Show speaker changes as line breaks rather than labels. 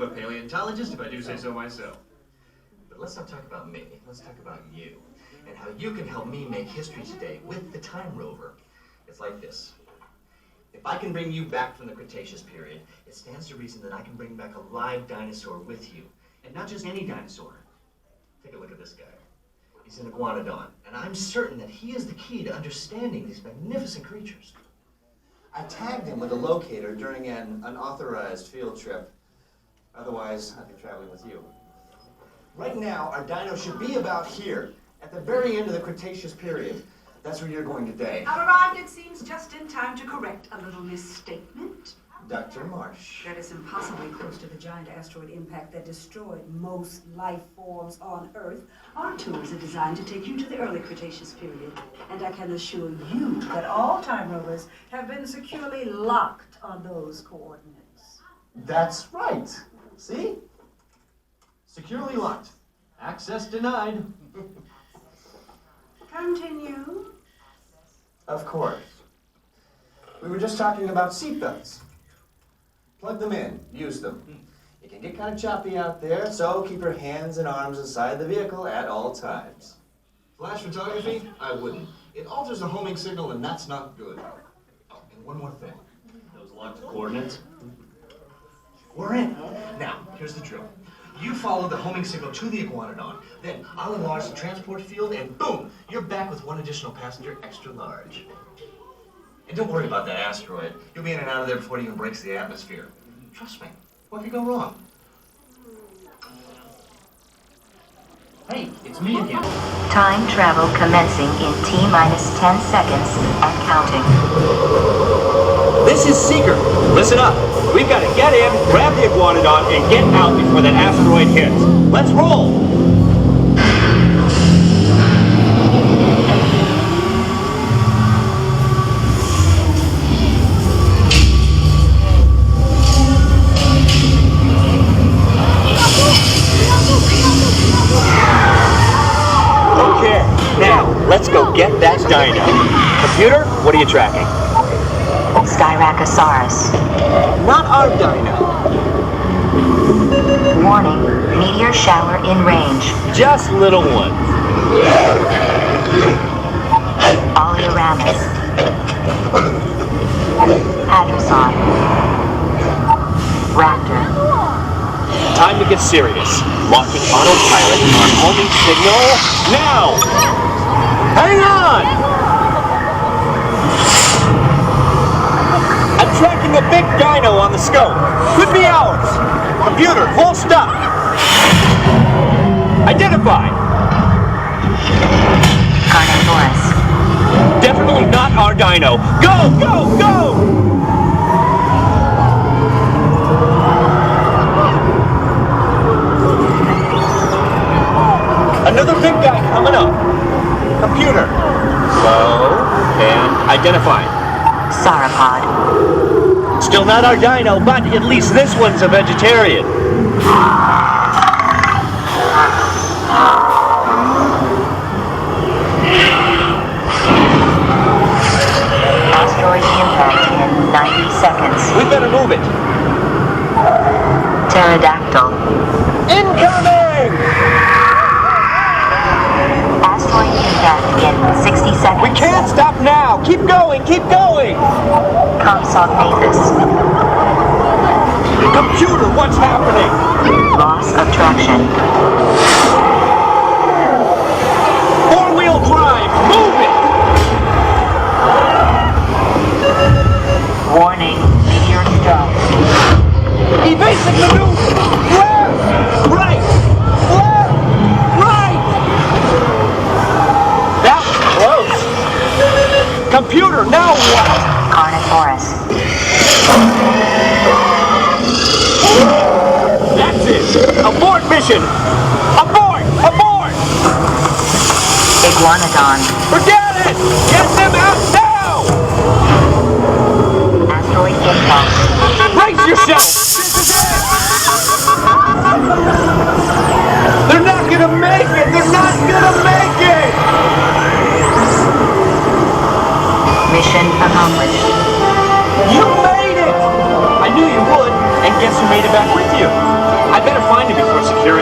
of a paleontologist, if I do say so myself. But let's not talk about me. Let's talk about you and how you can help me make history today with the time rover. It's like this. If I can bring you back from the Cretaceous period, it stands to reason that I can bring back a live dinosaur with you. And not just any dinosaur. Take a look at this guy. He's an iguanodon, and I'm certain that he is the key to understanding these magnificent creatures.
I tagged him with a locator during an unauthorized field trip. Otherwise, I'd be traveling with you. Right now, our dino should be about here, at the very end of the Cretaceous period. That's where you're going today.
I've arrived, it seems, just in time to correct a little misstatement.
Dr. Marsh.
That is impossibly close to the giant asteroid impact that destroyed most life forms on Earth. Our tours are designed to take you to the early Cretaceous period. And I can assure you that all time rovers have been securely locked on those coordinates.
That's right. See? Securely locked. Access denied.
Continue.
Of course. We were just talking about seatbelts. Plug them in, use them. It can get kind of choppy out there, so keep your hands and arms inside the vehicle at all times.
Flash photography? I wouldn't. It alters the homing signal, and that's not good. Oh, and one more thing. Those locked coordinates? We're in. Now, here's the drill. You follow the homing signal to the iguanodon, then I'll enlarge the transport field, and boom, you're back with one additional passenger extra large. And don't worry about that asteroid. You'll be in and out of there before it even breaks the atmosphere. Trust me, what could go wrong? Hey, it's me again.
Time travel commencing in T-minus 10 seconds and counting.
This is Seeker. Listen up. We've got to get in, grab the iguanodon, and get out before that asteroid hits. Let's roll! Okay, now, let's go get that dino. Computer, what are you tracking?
Styracosaurus.
Not our dino.
Warning, meteor shower in range.
Just little ones.
Oleoramus. Hadrosaur. Raptor.
Time to get serious. Locking autopilot on homing signal now! Hang on! I'm tracking a big dino on the scope. Could be ours. Computer, full stop. Identify.
Carnivores.
Definitely not our dino. Go, go, go! Another big guy coming up. Computer. Slow and identify.
Sauropod.
Still not our dino, but at least this one's a vegetarian.
Asteroid impact in 90 seconds.
We better move it.
Pterodactyl.
Incoming!
Asteroid impact in 60 seconds.
We can't stop now! Keep going, keep going!
Compsognathus.
Computer, what's happening?
Loss of traction.
Four-wheel drive, move it!
Warning, meteor strike.
Evasive maneuver! Left! Right! Left! Right! That was close! Computer, now what?
Carnivorous.
That's it! Abort mission! Abort! Abort!
Iguanodon.
Forget it! Get them out now!
Asteroid impact.
Brace yourself! This is it! They're not gonna make it! They're not gonna make it!
Mission accomplished.
You made it! I knew you would, and guess who made it back with you? better find him before security